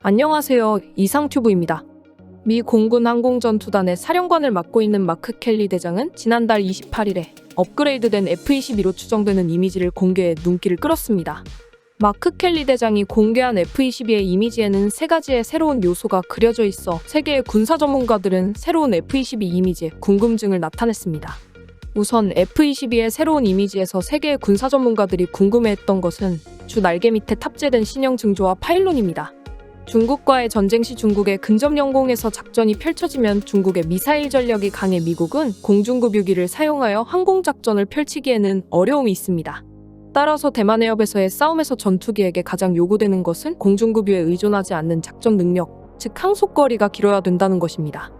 안녕하세요. 이상튜브입니다. 미 공군 항공전투단의 사령관을 맡고 있는 마크 켈리 대장은 지난달 28일에 업그레이드된 F-22로 추정되는 이미지를 공개해 눈길을 끌었습니다. 마크 켈리 대장이 공개한 F-22의 이미지에는 세 가지의 새로운 요소가 그려져 있어 세계의 군사 전문가들은 새로운 F-22 이미지에 궁금증을 나타냈습니다. 우선 F-22의 새로운 이미지에서 세계의 군사 전문가들이 궁금해했던 것은 주 날개 밑에 탑재된 신형 증조와 파일론입니다. 중국과의 전쟁 시 중국의 근접 영공에서 작전이 펼쳐지면 중국의 미사일 전력이 강해 미국은 공중급유기를 사용하여 항공작전을 펼치기에는 어려움이 있습니다. 따라서 대만 해협에서의 싸움에서 전투기에게 가장 요구되는 것은 공중급유에 의존하지 않는 작전 능력, 즉 항속거리가 길어야 된다는 것입니다.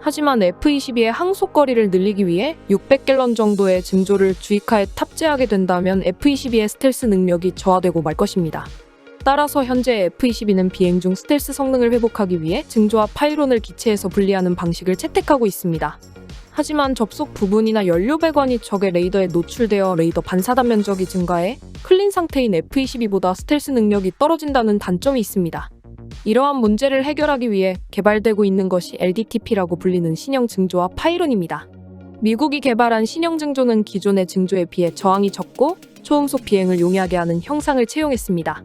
하지만 F-22의 항속거리를 늘리기 위해 600갤런 정도의 증조를 주입하에 탑재하게 된다면 F-22의 스텔스 능력이 저하되고 말 것입니다. 따라서 현재 F-22는 비행 중 스텔스 성능을 회복하기 위해 증조와 파일론을 기체에서 분리하는 방식을 채택하고 있습니다. 하지만 접속 부분이나 연료 배관이 적의 레이더에 노출되어 레이더 반사단 면적이 증가해 클린 상태인 F-22보다 스텔스 능력이 떨어진다는 단점이 있습니다. 이러한 문제를 해결하기 위해 개발되고 있는 것이 LDTP라고 불리는 신형 증조와 파일론입니다. 미국이 개발한 신형 증조는 기존의 증조에 비해 저항이 적고 초음속 비행을 용이하게 하는 형상을 채용했습니다.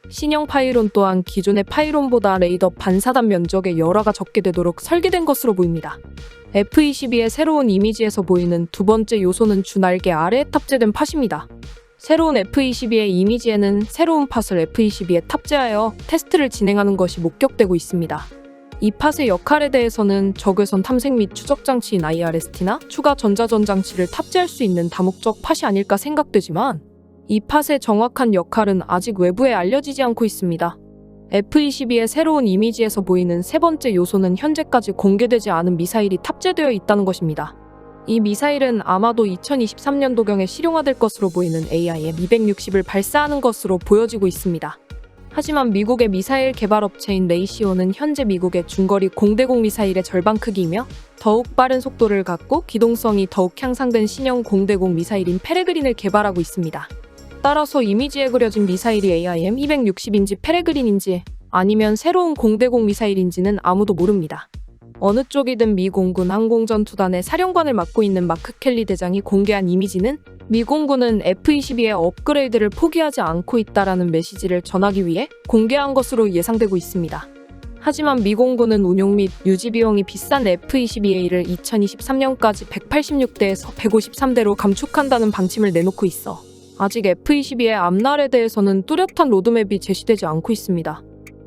신형 파일론 또한 기존의 파일론보다 레이더 반사단 면적의 열화가 적게 되도록 설계된 것으로 보입니다. F-22의 새로운 이미지에서 보이는 두 번째 요소는 주 날개 아래에 탑재된 팟입니다. 새로운 F-22의 이미지에는 새로운 팟을 F-22에 탑재하여 테스트를 진행하는 것이 목격되고 있습니다. 이 팟의 역할에 대해서는 적외선 탐색 및 추적 장치인 IRST나 추가 전자전 장치를 탑재할 수 있는 다목적 팟이 아닐까 생각되지만 이 팟의 정확한 역할은 아직 외부에 알려지지 않고 있습니다. F-22의 새로운 이미지에서 보이는 세 번째 요소는 현재까지 공개되지 않은 미사일이 탑재되어 있다는 것입니다. 이 미사일은 아마도 2023년도경에 실용화될 것으로 보이는 AIM-260을 발사하는 것으로 보여지고 있습니다. 하지만 미국의 미사일 개발업체인 레이시오는 현재 미국의 중거리 공대공 미사일의 절반 크기이며 더욱 빠른 속도를 갖고 기동성이 더욱 향상된 신형 공대공 미사일인 페레그린을 개발하고 있습니다. 따라서 이미지에 그려진 미사일이 AIM-260인지 페레그린인지 아니면 새로운 공대공 미사일인지는 아무도 모릅니다. 어느 쪽이든 미 공군 항공전투단의 사령관을 맡고 있는 마크 켈리 대장이 공개한 이미지는 미 공군은 F-22의 업그레이드를 포기하지 않고 있다라는 메시지를 전하기 위해 공개한 것으로 예상되고 있습니다. 하지만 미 공군은 운용 및 유지 비용이 비싼 F-22A를 2023년까지 186대에서 153대로 감축한다는 방침을 내놓고 있어 아직 F-22의 앞날에 대해서는 뚜렷한 로드맵이 제시되지 않고 있습니다.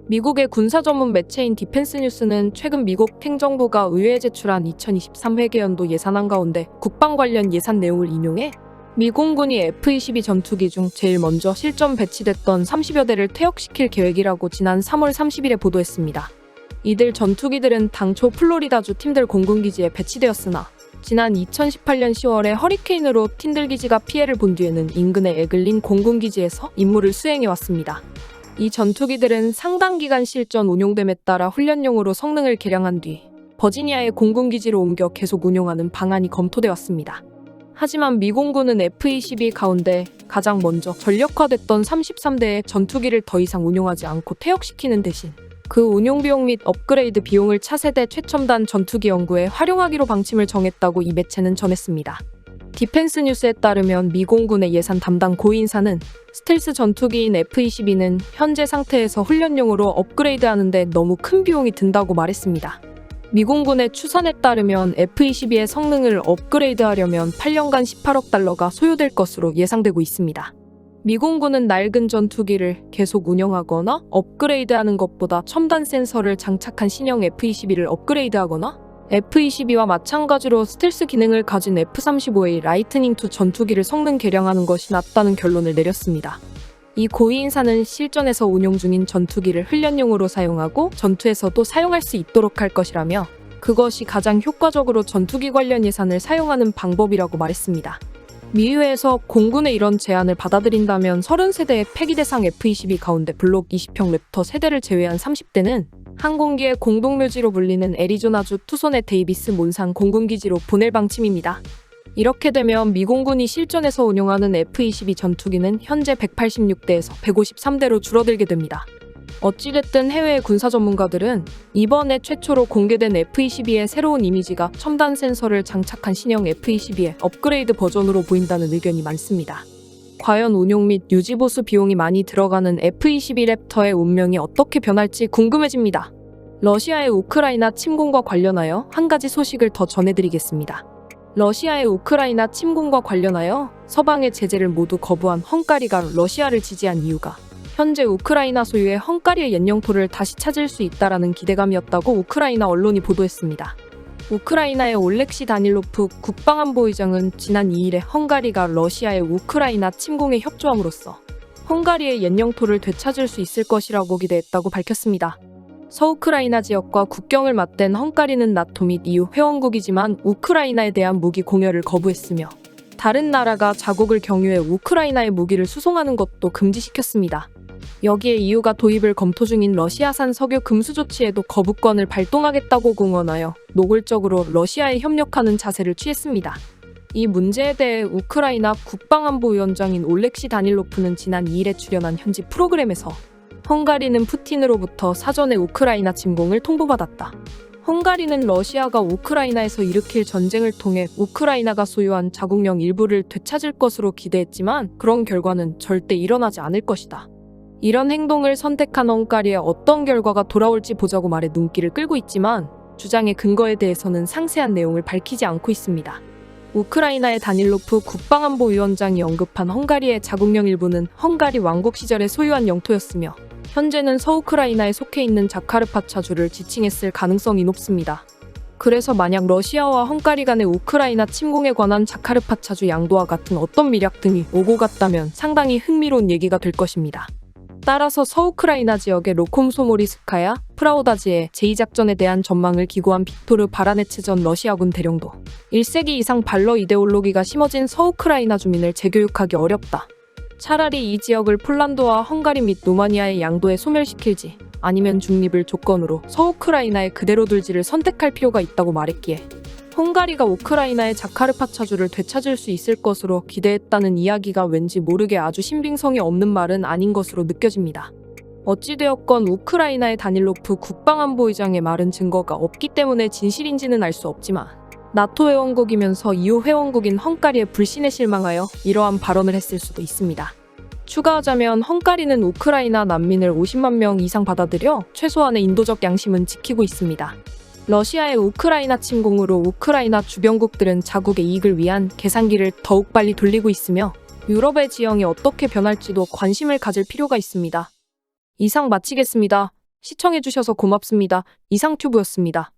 미국의 군사 전문 매체인 디펜스 뉴스는 최근 미국 행정부가 의회에 제출한 2023 회계연도 예산안 가운데 국방 관련 예산 내용을 인용해 미 공군이 F-22 전투기 중 제일 먼저 실전 배치됐던 30여 대를 퇴역시킬 계획이라고 지난 3월 30일에 보도했습니다. 이들 전투기들은 당초 플로리다주 틴들 공군기지에 배치되었으나 지난 2018년 10월에 허리케인으로 틴들 기지가 피해를 본 뒤에는 인근의 에글린 공군기지에서 임무를 수행해왔습니다. 이 전투기들은 상당 기간 실전 운용됨에 따라 훈련용으로 성능을 개량한 뒤 버지니아의 공군기지로 옮겨 계속 운용하는 방안이 검토돼 왔습니다. 하지만 미 공군은 F-22 가운데 가장 먼저 전력화됐던 33대의 전투기를 더 이상 운용하지 않고 퇴역시키는 대신 그 운용 비용 및 업그레이드 비용을 차세대 최첨단 전투기 연구에 활용하기로 방침을 정했다고 이 매체는 전했습니다. 디펜스 뉴스에 따르면 미 공군의 예산 담당 고위인사는 스텔스 전투기인 F-22는 현재 상태에서 훈련용으로 업그레이드하는 데 너무 큰 비용이 든다고 말했습니다. 미 공군의 추산에 따르면 F-22의 성능을 업그레이드하려면 8년간 18억 달러가 소요될 것으로 예상되고 있습니다. 미 공군은 낡은 전투기를 계속 운영하거나 업그레이드하는 것보다 첨단 센서를 장착한 신형 F-22를 업그레이드하거나 F-22와 마찬가지로 스텔스 기능을 가진 F-35A 라이트닝2 전투기를 성능 개량하는 것이 낫다는 결론을 내렸습니다. 이 고위인사는 실전에서 운용 중인 전투기를 훈련용으로 사용하고 전투에서도 사용할 수 있도록 할 것이라며 그것이 가장 효과적으로 전투기 관련 예산을 사용하는 방법이라고 말했습니다. 미의회에서 공군의 이런 제안을 받아들인다면 30세대의 폐기 대상 F-22 가운데 블록 20형 랩터 세대를 제외한 30대는 항공기의 공동묘지로 불리는 애리조나주 투손의 데이비스 몬산 공군기지로 보낼 방침입니다. 이렇게 되면 미 공군이 실전에서 운용하는 F-22 전투기는 현재 186대에서 153대로 줄어들게 됩니다. 어찌됐든 해외 군사 전문가들은 이번에 최초로 공개된 F-22의 새로운 이미지가 첨단 센서를 장착한 신형 F-22의 업그레이드 버전으로 보인다는 의견이 많습니다. 과연 운용 및 유지보수 비용이 많이 들어가는 F-22 랩터의 운명이 어떻게 변할지 궁금해집니다. 러시아의 우크라이나 침공과 관련하여 한 가지 소식을 더 전해드리겠습니다. 러시아의 우크라이나 침공과 관련하여 서방의 제재를 모두 거부한 헝가리가 러시아를 지지한 이유가 현재 우크라이나 소유의 헝가리의 옛 영토를 다시 찾을 수 있다라는 기대감이었다고 우크라이나 언론이 보도했습니다. 우크라이나의 올렉시 다닐로프 국방안보의장은 지난 2일에 헝가리가 러시아의 우크라이나 침공에 협조함으로써 헝가리의 옛 영토를 되찾을 수 있을 것이라고 기대했다고 밝혔습니다. 서우크라이나 지역과 국경을 맞댄 헝가리는 나토 및 EU 회원국이지만 우크라이나에 대한 무기 공여를 거부했으며 다른 나라가 자국을 경유해 우크라이나에 무기를 수송하는 것도 금지시켰습니다. 여기에 EU가 도입을 검토 중인 러시아산 석유 금수 조치에도 거부권을 발동하겠다고 공언하여 노골적으로 러시아에 협력하는 자세를 취했습니다. 이 문제에 대해 우크라이나 국방안보위원장인 올렉시 다닐로프는 지난 2일에 출연한 현지 프로그램에서 헝가리는 푸틴으로부터 사전에 우크라이나 침공을 통보받았다. 헝가리는 러시아가 우크라이나에서 일으킬 전쟁을 통해 우크라이나가 소유한 자국령 일부를 되찾을 것으로 기대했지만 그런 결과는 절대 일어나지 않을 것이다. 이런 행동을 선택한 헝가리에 어떤 결과가 돌아올지 보자고 말해 눈길을 끌고 있지만 주장의 근거에 대해서는 상세한 내용을 밝히지 않고 있습니다. 우크라이나의 다닐로프 국방안보위원장이 언급한 헝가리의 자국령 일부는 헝가리 왕국 시절에 소유한 영토였으며 현재는 서우크라이나에 속해 있는 자카르파차주를 지칭했을 가능성이 높습니다. 그래서 만약 러시아와 헝가리 간의 우크라이나 침공에 관한 자카르파차주 양도와 같은 어떤 미략 등이 오고 갔다면 상당히 흥미로운 얘기가 될 것입니다. 따라서 서우크라이나 지역의 로콤소모리스카야, 프라우다지의 제2작전에 대한 전망을 기고한 빅토르 바라네츠 전 러시아군 대령도 1세기 이상 발러 이데올로기가 심어진 서우크라이나 주민을 재교육하기 어렵다. 차라리 이 지역을 폴란드와 헝가리 및 루마니아의 양도에 소멸시킬지 아니면 중립을 조건으로 서우크라이나에 그대로 둘지를 선택할 필요가 있다고 말했기에 헝가리가 우크라이나의 자카르파차주를 되찾을 수 있을 것으로 기대했다는 이야기가 왠지 모르게 아주 신빙성이 없는 말은 아닌 것으로 느껴집니다. 어찌되었건 우크라이나의 다닐로프 국방안보의장의 말은 증거가 없기 때문에 진실인지는 알 수 없지만 나토 회원국이면서 EU 회원국인 헝가리의 불신에 실망하여 이러한 발언을 했을 수도 있습니다. 추가하자면 헝가리는 우크라이나 난민을 50만 명 이상 받아들여 최소한의 인도적 양심은 지키고 있습니다. 러시아의 우크라이나 침공으로 우크라이나 주변국들은 자국의 이익을 위한 계산기를 더욱 빨리 돌리고 있으며 유럽의 지형이 어떻게 변할지도 관심을 가질 필요가 있습니다. 이상 마치겠습니다. 시청해주셔서 고맙습니다. 이상튜브였습니다.